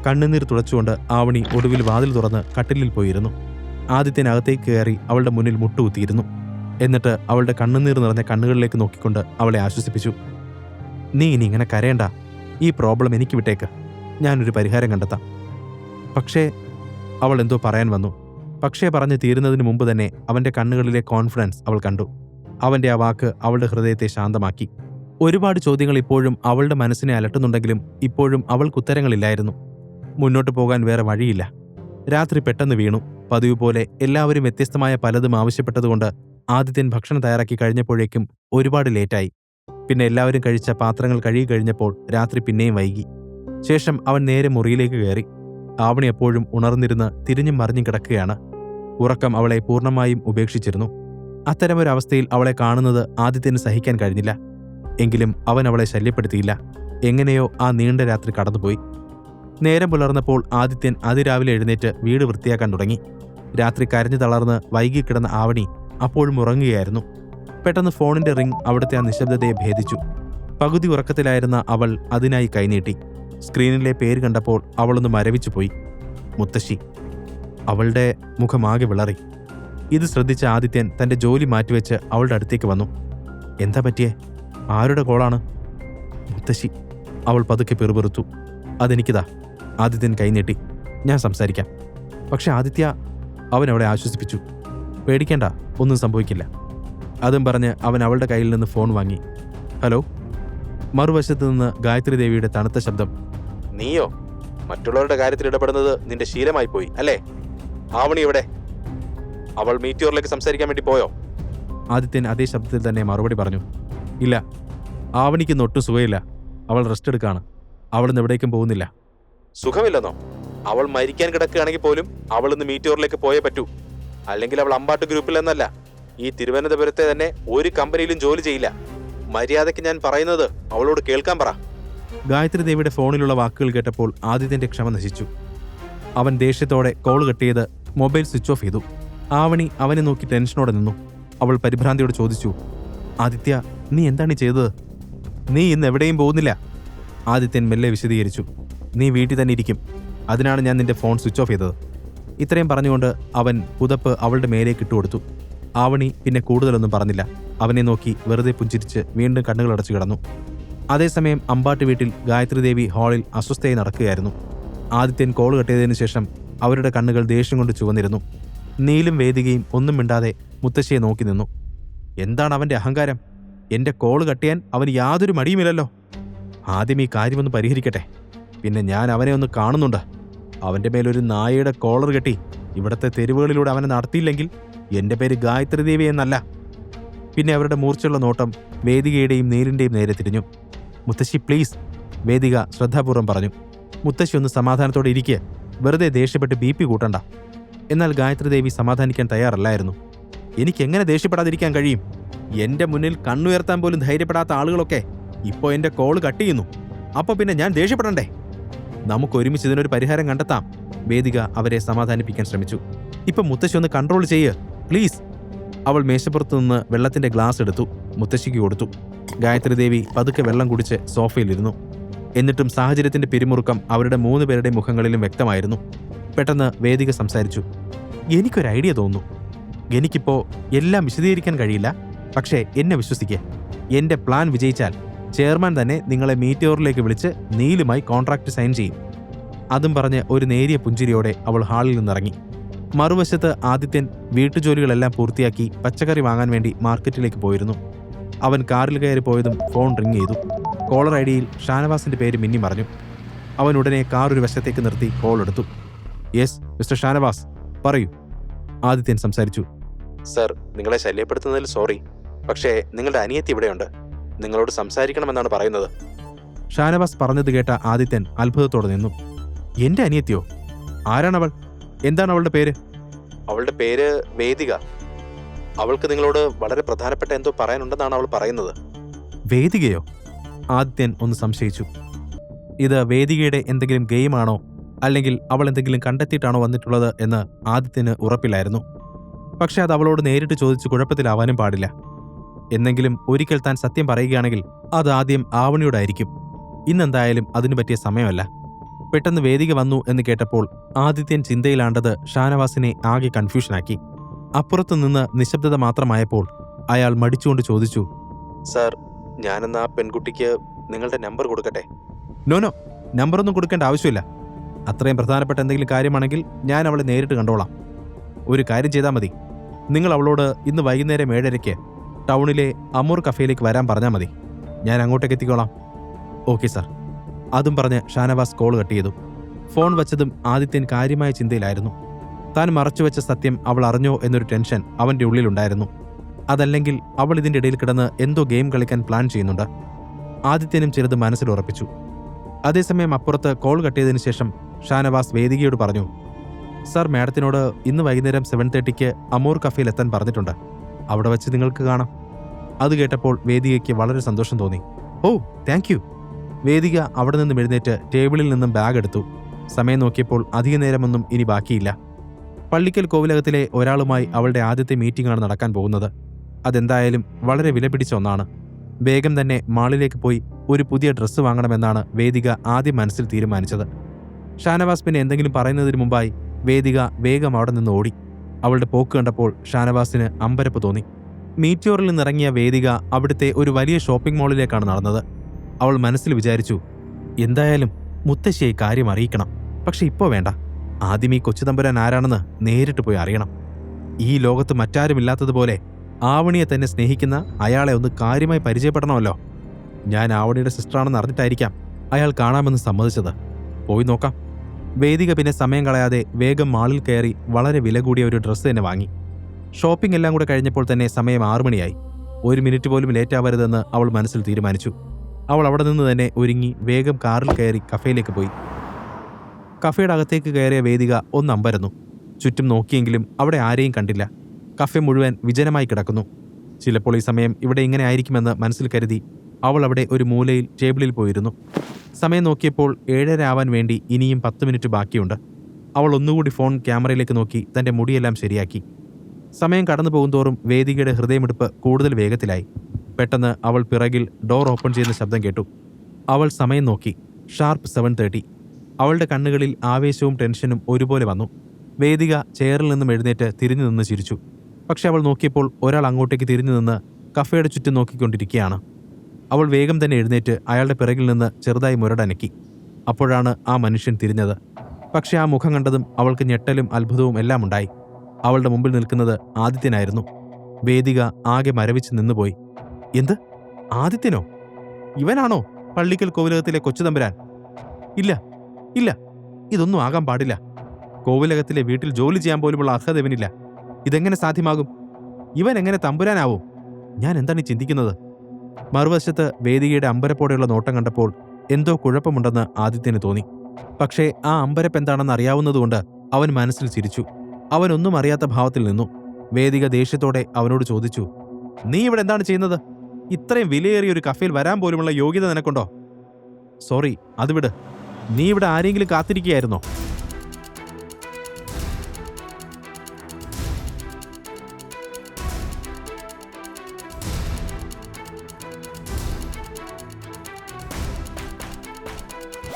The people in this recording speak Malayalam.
കണ്ണുനീർ തുടച്ചുകൊണ്ട് ആവണി ഒടുവിൽ വാതിൽ തുറന്ന് കട്ടിലിൽ പോയിരുന്നു. ആദിത്യൻ അകത്തേക്ക് കയറി അവളുടെ മുന്നിൽ മുട്ടുകുത്തിയിരുന്നു. എന്നിട്ട് അവളുടെ കണ്ണുനീർ നിറഞ്ഞ കണ്ണുകളിലേക്ക് നോക്കിക്കൊണ്ട് അവളെ ആശ്വസിപ്പിച്ചു. നീ ഇനി ഇങ്ങനെ കരയണ്ട. ഈ പ്രോബ്ലം എനിക്ക് വിട്ടേക്ക്. ഞാനൊരു പരിഹാരം കണ്ടെത്താം. പക്ഷേ അവൾ എന്തോ പറയാൻ വന്നു. പക്ഷേ പറഞ്ഞ് തീരുന്നതിന് മുമ്പ് തന്നെ അവൻ്റെ കണ്ണുകളിലെ കോൺഫിഡൻസ് അവൾ കണ്ടു. അവൻ്റെ ആ വാക്ക് അവളുടെ ഹൃദയത്തെ ശാന്തമാക്കി. ഒരുപാട് ചോദ്യങ്ങൾ ഇപ്പോഴും അവളുടെ മനസ്സിനെ അലട്ടുന്നുണ്ടെങ്കിലും ഇപ്പോഴും അവൾക്ക് ഉത്തരങ്ങളില്ലായിരുന്നു. മുന്നോട്ട് പോകാൻ വേറെ വഴിയില്ല. രാത്രി പെട്ടെന്ന് വീണു. പതിവ് പോലെ എല്ലാവരും വ്യത്യസ്തമായ പലതും ആവശ്യപ്പെട്ടതുകൊണ്ട് ആദിത്യൻ ഭക്ഷണം തയ്യാറാക്കി കഴിഞ്ഞപ്പോഴേക്കും ഒരുപാട് ലേറ്റായി. പിന്നെ എല്ലാവരും കഴിച്ച പാത്രങ്ങൾ കഴുകി കഴിഞ്ഞപ്പോൾ രാത്രി പിന്നെയും വൈകി. ശേഷം അവൻ നേരെ മുറിയിലേക്ക് കയറി. ആവണി എപ്പോഴും ഉണർന്നിരുന്ന് തിരിഞ്ഞും മറിഞ്ഞും കിടക്കുകയാണ്. ഉറക്കം അവളെ പൂർണ്ണമായും ഉപേക്ഷിച്ചിരുന്നു. അത്തരമൊരവസ്ഥയിൽ അവളെ കാണുന്നത് ആദിത്യന് സഹിക്കാൻ കഴിഞ്ഞില്ല. എങ്കിലും അവൻ അവളെ ശല്യപ്പെടുത്തിയില്ല. എങ്ങനെയോ ആ നീണ്ട രാത്രി കടന്നുപോയി. നേരം പുലർന്നപ്പോൾ ആദിത്യൻ അതിരാവിലെ എഴുന്നേറ്റ് വീട് വൃത്തിയാക്കാൻ തുടങ്ങി. രാത്രി കരഞ്ഞു തളർന്ന് വൈകിക്കിടന്ന ആവണി അപ്പോഴും ഉറങ്ങുകയായിരുന്നു. പെട്ടെന്ന് ഫോണിന്റെ റിംഗ് അവിടുത്തെ ആ നിശബ്ദതയെ ഭേദിച്ചു. പകുതി ഉറക്കത്തിലായിരുന്ന അവൾ അതിനായി കൈനീട്ടി. സ്ക്രീനിലെ പേര് കണ്ടപ്പോൾ അവളൊന്ന് മരവിച്ചുപോയി. മുത്തശ്ശി. അവളുടെ മുഖമാകെ വിളറി. ഇത് ശ്രദ്ധിച്ച ആദിത്യൻ തന്റെ ജോലി മാറ്റിവെച്ച് അവളുടെ അടുത്തേക്ക് വന്നു. എന്താ പറ്റിയേ? ആരുടെ കോളാണ്? മുത്തശ്ശി. അവൾ പതുക്കെ പിറുപിറുത്തു. അതെനിക്കിതാ. ആദിത്യൻ കൈനീട്ടി. ഞാൻ സംസാരിക്കാം. പക്ഷെ ആദിത്യ, അവൻ അവളെ ആശ്വസിപ്പിച്ചു. പേടിക്കേണ്ട, ഒന്നും സംഭവിക്കില്ല. അതും പറഞ്ഞ് അവൻ അവളുടെ കയ്യിൽ നിന്ന് ഫോൺ വാങ്ങി. ഹലോ. മറുവശത്ത് നിന്ന് ഗായത്രി ദേവിയുടെ തണുത്ത ശബ്ദം. നീയോ? മറ്റുള്ളവരുടെ കാര്യത്തിൽ ഇടപെടുന്നത് നിന്റെ ശീലമായി പോയി അല്ലേ? ആവണി എവിടെ? അവൾ മീറ്റിയോറിലേക്ക് സംസാരിക്കാൻ വേണ്ടി പോയോ? ആദിത്യൻ അതേ ശബ്ദത്തിൽ തന്നെ മറുപടി പറഞ്ഞു. ഇല്ല, ആവണിക്ക് ഒട്ടും സുഖമില്ല. അവൾ റെസ്റ്റ് എടുക്കാണ്. അവളിന്ന് എവിടേക്കും പോകുന്നില്ല. സുഖമില്ലെന്നോ? അവൾ മരിക്കാൻ കിടക്കുകയാണെങ്കിൽ പോലും അവൾ ഇന്ന് മീറ്റിയോറിലേക്ക് പോയേ പറ്റൂ. അല്ലെങ്കിൽ അവൾ അമ്പാട്ട് ഗ്രൂപ്പിൽ എന്നല്ല, ഈ തിരുവനന്തപുരത്തെ തന്നെ ഒരു കമ്പനിയിലും ജോലി ചെയ്യില്ല. മര്യാദയ്ക്ക് ഞാൻ പറയുന്നത് അവളോട് കേൾക്കാൻ പറ. ഗായത്രി ദേവിയുടെ ഫോണിലുള്ള വാക്കുകൾ കേട്ടപ്പോൾ ആദിത്യന്റെ ക്ഷമ നശിച്ചു. അവൻ ദേഷ്യത്തോടെ കോൾ കട്ട് ചെയ്ത് മൊബൈൽ സ്വിച്ച് ഓഫ് ചെയ്തു. ആവണി അവനെ നോക്കി ടെൻഷനോടെ നിന്നു. അവൾ പരിഭ്രാന്തിയോട് ചോദിച്ചു. ആദിത്യ, നീ എന്താണ് ചെയ്തത്? നീ ഇന്ന് എവിടെയും പോകുന്നില്ല. ആദിത്യൻ മെല്ലെ വിശദീകരിച്ചു. നീ വീട്ടിൽ തന്നെ ഇരിക്കും. അതിനാണ് ഞാൻ നിന്റെ ഫോൺ സ്വിച്ച് ഓഫ് ചെയ്തത്. ഇത്രയും പറഞ്ഞുകൊണ്ട് അവൻ പുതപ്പ് അവളുടെ മേലേക്ക് ഇട്ടുകൊടുത്തു. ആവണി പിന്നെ കൂടുതലൊന്നും പറഞ്ഞില്ല. അവനെ നോക്കി വെറുതെ പുഞ്ചിരിച്ച് വീണ്ടും കണ്ണുകളടച്ചു കിടന്നു. അതേസമയം അമ്പാട്ട് വീട്ടിൽ ഗായത്രി ദേവി ഹാളിൽ അസ്വസ്ഥയായി നടക്കുകയായിരുന്നു. ആദിത്യൻ കോൾ കെട്ടിയതിനു ശേഷം അവരുടെ കണ്ണുകൾ ദേഷ്യം കൊണ്ട് ചുവന്നിരുന്നു. നീലും വേദികയും ഒന്നും മിണ്ടാതെ മുത്തശ്ശിയെ നോക്കി നിന്നു. എന്താണ് അവന്റെ അഹങ്കാരം? എന്റെ കോൾ കട്ടിയാൻ അവന് യാതൊരു മടിയുമില്ലല്ലോ. ആദ്യം ഈ കാര്യമൊന്ന് പരിഹരിക്കട്ടെ, പിന്നെ ഞാൻ അവനെ ഒന്ന് കാണുന്നുണ്ട്. അവന്റെ മേലൊരു നായയുടെ കോളർ കെട്ടി ഇവിടുത്തെ തെരുവുകളിലൂടെ അവനെ നടത്തിയില്ലെങ്കിൽ എന്റെ പേര് ഗായത്രി ദേവി എന്നല്ല. പിന്നെ അവരുടെ മൂർച്ചയുള്ള നോട്ടം വേദികയുടെയും നീലിന്റെയും നേരെ തിരിഞ്ഞു. മുത്തശ്ശി പ്ലീസ്, വേദിക ശ്രദ്ധാപൂർവ്വം പറഞ്ഞു. മുത്തശ്ശി ഒന്ന് സമാധാനത്തോടെ ഇരിക്കുക. വെറുതെ ദേഷ്യപ്പെട്ട് BP കൂട്ടണ്ട. എന്നാൽ ഗായത്രി ദേവി സമാധാനിക്കാൻ തയ്യാറല്ലായിരുന്നു. എനിക്കെങ്ങനെ ദേഷ്യപ്പെടാതിരിക്കാൻ കഴിയും? എന്റെ മുന്നിൽ കണ്ണുയർത്താൻ പോലും ധൈര്യപ്പെടാത്ത ആളുകളൊക്കെ ഇപ്പോൾ എന്റെ കോള് കട്ട് ചെയ്യുന്നു. അപ്പോൾ പിന്നെ ഞാൻ ദേഷ്യപ്പെടണ്ടേ? നമുക്ക് ഒരുമിച്ച് ഇതിനൊരു പരിഹാരം കണ്ടെത്താം. വേദിക അവരെ സമാധാനിപ്പിക്കാൻ ശ്രമിച്ചു. ഇപ്പം മുത്തശ്ശി ഒന്ന് കൺട്രോൾ ചെയ്യ് പ്ലീസ്. അവൾ മേശപ്പുറത്തു നിന്ന് വെള്ളത്തിന്റെ ഗ്ലാസ് എടുത്തു മുത്തശ്ശിക്ക് കൊടുത്തു. ഗായത്രി ദേവി പതുക്കെ വെള്ളം കുടിച്ച് സോഫയിലിരുന്നു. എന്നിട്ടും സാഹചര്യത്തിന്റെ പിരിമുറുക്കം അവരുടെ 3 പേരുടെ മുഖങ്ങളിലും വ്യക്തമായിരുന്നു. പെട്ടെന്ന് വേദിക സംസാരിച്ചു. എനിക്കൊരു ഐഡിയ തോന്നുന്നു. എനിക്കിപ്പോ എല്ലാം വിശദീകരിക്കാൻ കഴിയില്ല, പക്ഷേ എന്നെ വിശ്വസിക്കുക. എന്റെ പ്ലാൻ വിജയിച്ചാൽ ചെയർമാൻ തന്നെ നിങ്ങളെ മീറ്റിയോറിലേക്ക് വിളിച്ച് നീലുമായി കോൺട്രാക്ട് സൈൻ ചെയ്യും. അതും പറഞ്ഞ് ഒരു നേരിയ പുഞ്ചിരിയോടെ അവൾ ഹാളിൽ നിന്നിറങ്ങി. മറുവശത്ത് ആദിത്യൻ വീട്ടുജോലികളെല്ലാം പൂർത്തിയാക്കി പച്ചക്കറി വാങ്ങാൻ വേണ്ടി മാർക്കറ്റിലേക്ക് പോയിരുന്നു. അവൻ കാറിൽ കയറി പോയതും ഫോൺ റിങ് ചെയ്തു. കോളർ ഐഡിയിൽ ഷാനവാസിന്റെ പേര് മിന്നി മറഞ്ഞു. അവൻ ഉടനെ കാർ ഒരു വശത്തേക്ക് നിർത്തി കോൾ എടുത്തു. യെസ് മിസ്റ്റർ ഷാനവാസ്, പറയൂ. ആദിത്യൻ സംസാരിച്ചു. സർ, നിങ്ങളെ ശല്യപ്പെടുത്തുന്നതിൽ സോറി, പക്ഷേ നിങ്ങളുടെ അനിയത്തി ഇവിടെയുണ്ട്. നിങ്ങളോട് സംസാരിക്കണമെന്നാണ് പറയുന്നത്. ഷാനവാസ് പറഞ്ഞത് കേട്ട ആദിത്യൻ അത്ഭുതത്തോടെ നിന്നു. എന്റെ അനിയത്തിയോ? ആരാണവൾ? എന്താണ് അവളുടെ പേര്? അവളുടെ പേര് വേദിക. അവൾക്ക് നിങ്ങളോട് വളരെ പ്രധാനപ്പെട്ട എന്തോ പറയാനുണ്ടെന്നാണ് അവൾ പറയുന്നത്. വേദികയോ? ആദിത്യൻ ഒന്ന് സംശയിച്ചു. ഇത് വേദികയുടെ എന്തെങ്കിലും ഗെയിമാണോ, അല്ലെങ്കിൽ അവൾ എന്തെങ്കിലും കണ്ടെത്തിയിട്ടാണോ വന്നിട്ടുള്ളത് എന്ന് ആദിത്യന് ഉറപ്പില്ലായിരുന്നു. പക്ഷെ അത് അവളോട് നേരിട്ട് ചോദിച്ച് കുഴപ്പത്തിലാവാനും പാടില്ല. എന്നെങ്കിലും ഒരിക്കൽ താൻ സത്യം പറയുകയാണെങ്കിൽ അത് ആദ്യം ആവണിയോടായിരിക്കും. ഇന്നെന്തായാലും അതിനു പറ്റിയ സമയമല്ല. പെട്ടെന്ന് വേദിക വന്നു എന്ന് കേട്ടപ്പോൾ ആദിത്യൻ ചിന്തയിലാണ്ടത് ഷാനവാസിനെ ആകെ കൺഫ്യൂഷനാക്കി. അപ്പുറത്തു നിന്ന് നിശബ്ദത മാത്രമായപ്പോൾ അയാൾ മടിച്ചുകൊണ്ട് ചോദിച്ചു, സാർ, ഞാനെന്നാ പെൺകുട്ടിക്ക് നിങ്ങളുടെ നമ്പർ കൊടുക്കട്ടെ? നോനോ, നമ്പറൊന്നും കൊടുക്കേണ്ട ആവശ്യമില്ല. അത്രയും പ്രധാനപ്പെട്ട എന്തെങ്കിലും കാര്യമാണെങ്കിൽ ഞാൻ അവളെ നേരിട്ട് കണ്ടോളാം. ഒരു കാര്യം ചെയ്താൽ മതി, നിങ്ങൾ അവളോട് ഇന്ന് വൈകുന്നേരം 7:30 ടൗണിലെ അമൂർ കഫേയിലേക്ക് വരാൻ പറഞ്ഞാൽ മതി. ഞാൻ അങ്ങോട്ടേക്ക് എത്തിക്കോളാം. Okay sir. അതും പറഞ്ഞ് ഷാനവാസ് കോൾ കട്ട് ചെയ്തു. ഫോൺ വച്ചതും ആദിത്യൻ കാര്യമായ ചിന്തയിലായിരുന്നു. താൻ മറച്ചുവെച്ച സത്യം അവൾ അറിഞ്ഞോ എന്നൊരു ടെൻഷൻ അവൻ്റെ ഉള്ളിലുണ്ടായിരുന്നു. അതല്ലെങ്കിൽ അവൾ ഇതിൻ്റെ ഇടയിൽ കിടന്ന് എന്തോ ഗെയിം കളിക്കാൻ പ്ലാൻ ചെയ്യുന്നുണ്ട്. ആദിത്യനും ചിലത് മനസ്സിലുറപ്പിച്ചു. അതേസമയം അപ്പുറത്ത് കോൾ കട്ട് ചെയ്തതിനു ശേഷം ഷാനവാസ് വേദികയോട് പറഞ്ഞു, സാർ, മാഡത്തിനോട് ഇന്ന് വൈകുന്നേരം 7:30 അമൂർ കഫേയിൽ എത്താൻ പറഞ്ഞിട്ടുണ്ട്. അവിടെ വച്ച് നിങ്ങൾക്ക് കാണാം. അത് കേട്ടപ്പോൾ വേദികയ്ക്ക് വളരെ സന്തോഷം തോന്നി. ഓ, താങ്ക് യു. വേദിക അവിടെ നിന്നും എഴുന്നേറ്റ് ടേബിളിൽ നിന്നും ബാഗ് എടുത്തു. സമയം നോക്കിയപ്പോൾ അധിക നേരമൊന്നും ഇനി ബാക്കിയില്ല. പള്ളിക്കൽ കോവിലകത്തിലെ ഒരാളുമായി അവളുടെ ആദ്യത്തെ മീറ്റിംഗാണ് നടക്കാൻ പോകുന്നത്. അതെന്തായാലും വളരെ വിലപിടിച്ച ഒന്നാണ്. വേഗം തന്നെ മാളിലേക്ക് പോയി ഒരു പുതിയ ഡ്രസ്സ് വാങ്ങണമെന്നാണ് വേദിക ആദ്യം മനസ്സിൽ തീരുമാനിച്ചത്. ഷാനവാസ് പിന്നെ എന്തെങ്കിലും പറയുന്നതിന് മുമ്പായി വേദിക വേഗം അവിടെ നിന്ന് ഓടി. അവളുടെ പോക്ക് കണ്ടപ്പോൾ ഷാനവാസിന് അമ്പരപ്പ് തോന്നി. മീറ്റിയോറിൽ നിന്നിറങ്ങിയ വേദിക അവിടുത്തെ ഒരു വലിയ ഷോപ്പിംഗ് മാളിലേക്കാണ് നടന്നത്. അവൾ മനസ്സിൽ വിചാരിച്ചു, എന്തായാലും മുത്തശ്ശിയെ കാര്യം അറിയിക്കണം. പക്ഷെ ഇപ്പോൾ വേണ്ട. ആദ്യം ഈ കൊച്ചുതമ്പുരാൻ ആരാണെന്ന് നേരിട്ട് പോയി അറിയണം. ഈ ലോകത്ത് മറ്റാരുമില്ലാത്തതുപോലെ ആവണിയെ തന്നെ സ്നേഹിക്കുന്ന അയാളെ ഒന്ന് കാര്യമായി പരിചയപ്പെടണമല്ലോ. ഞാൻ ആവണിയുടെ സിസ്റ്ററാണെന്ന് അറിഞ്ഞിട്ടായിരിക്കാം അയാൾ കാണാമെന്ന് സമ്മതിച്ചത്. പോയി നോക്കാം. വേദിക പിന്നെ സമയം കളയാതെ വേഗം മാളിൽ കയറി വളരെ വില കൂടിയ ഒരു ഡ്രസ്സ് തന്നെ വാങ്ങി. ഷോപ്പിംഗ് എല്ലാം കൂടെ കഴിഞ്ഞപ്പോൾ തന്നെ സമയം 6 മണിയായി. 1 മിനിറ്റ് പോലും ലേറ്റാവരുതെന്ന് അവൾ മനസ്സിൽ തീരുമാനിച്ചു. അവൾ അവിടെ നിന്ന് തന്നെ ഒരുങ്ങി വേഗം കാറിൽ കയറി കഫേയിലേക്ക് പോയി. കഫേയുടെ അകത്തേക്ക് കയറിയ വേദിക ഒന്ന് അമ്പരന്നു. ചുറ്റും നോക്കിയെങ്കിലും അവിടെ ആരെയും കണ്ടില്ല. കഫേ മുഴുവൻ വിജനമായി കിടക്കുന്നു. ചിലപ്പോൾ ഈ സമയം ഇവിടെ ഇങ്ങനെ ആയിരിക്കുമെന്ന് മനസ്സിൽ കരുതി അവൾ അവിടെ ഒരു മൂലയിൽ ടേബിളിൽ പോയിരുന്നു. സമയം നോക്കിയപ്പോൾ 7:30 ആവാൻ വേണ്ടി ഇനിയും 10 മിനിറ്റ് ബാക്കിയുണ്ട്. അവൾ ഒന്നുകൂടി ഫോൺ ക്യാമറയിലേക്ക് നോക്കി തൻ്റെ മുടിയെല്ലാം ശരിയാക്കി. സമയം കടന്നു പോകുന്തോറും വേദികയുടെ ഹൃദയമിടിപ്പ് കൂടുതൽ വേഗത്തിലായി. പെട്ടെന്ന് അവൾ പിറകിൽ ഡോർ ഓപ്പൺ ചെയ്യുന്ന ശബ്ദം കേട്ടു. അവൾ സമയം നോക്കി. ഷാർപ്പ് 7:30. അവളുടെ കണ്ണുകളിൽ ആവേശവും ടെൻഷനും ഒരുപോലെ വന്നു. വേദിക ചെയറിൽ നിന്നും എഴുന്നേറ്റ് തിരിഞ്ഞു നിന്ന് ചിരിച്ചു. പക്ഷെ അവൾ നോക്കിയപ്പോൾ ഒരാൾ അങ്ങോട്ടേക്ക് തിരിഞ്ഞു നിന്ന് കഫേയുടെ ചുറ്റും നോക്കിക്കൊണ്ടിരിക്കുകയാണ്. അവൾ വേഗം തന്നെ എഴുന്നേറ്റ് അയാളുടെ പിറകിൽ നിന്ന് ചെറുതായി മുരടനക്കി. അപ്പോഴാണ് ആ മനുഷ്യൻ തിരിഞ്ഞത്. പക്ഷെ ആ മുഖം കണ്ടതും അവൾക്ക് ഞെട്ടലും അത്ഭുതവും എല്ലാം ഉണ്ടായി. അവളുടെ മുമ്പിൽ നിൽക്കുന്നത് ആദിത്യനായിരുന്നു. വേദിക ആകെ മരവിച്ച് നിന്നുപോയി. എന്ത്? ആദിത്യനോ? ഇവനാണോ പള്ളിക്കൽ കോവിലകത്തിലെ കൊച്ചുതമ്പുരാൻ? ഇല്ല ഇല്ല, ഇതൊന്നും ആകാൻ പാടില്ല. കോവിലകത്തിലെ വീട്ടിൽ ജോലി ചെയ്യാൻ പോലുമുള്ള അർഹത ഇവനില്ല. ഇതെങ്ങനെ സാധ്യമാകും? ഇവൻ എങ്ങനെ തമ്പുരാനാവും? ഞാൻ എന്താണ് ചിന്തിക്കുന്നത്? മറുവശത്ത് വേദികയുടെ അമ്പരപ്പോടെയുള്ള നോട്ടം കണ്ടപ്പോൾ എന്തോ കുഴപ്പമുണ്ടെന്ന് ആദിത്യന് തോന്നി. പക്ഷേ ആ അമ്പരപ്പ് എന്താണെന്ന് അറിയാവുന്നതുകൊണ്ട് അവൻ മനസ്സിൽ ചിരിച്ചു. അവനൊന്നും അറിയാത്ത ഭാവത്തിൽ നിന്നു. വേദിക ദേഷ്യത്തോടെ അവനോട് ചോദിച്ചു, നീ ഇവിടെ എന്താണ് ചെയ്യുന്നത്? ഇത്രയും വിലയേറിയ ഒരു കഫേയിൽ വരാൻ പോലുമുള്ള യോഗ്യത നിനക്കുണ്ടോ? സോറി, അത് വിട്. നീ ഇവിടെ ആരെങ്കിലും കാത്തിരിക്കുകയായിരുന്നോ?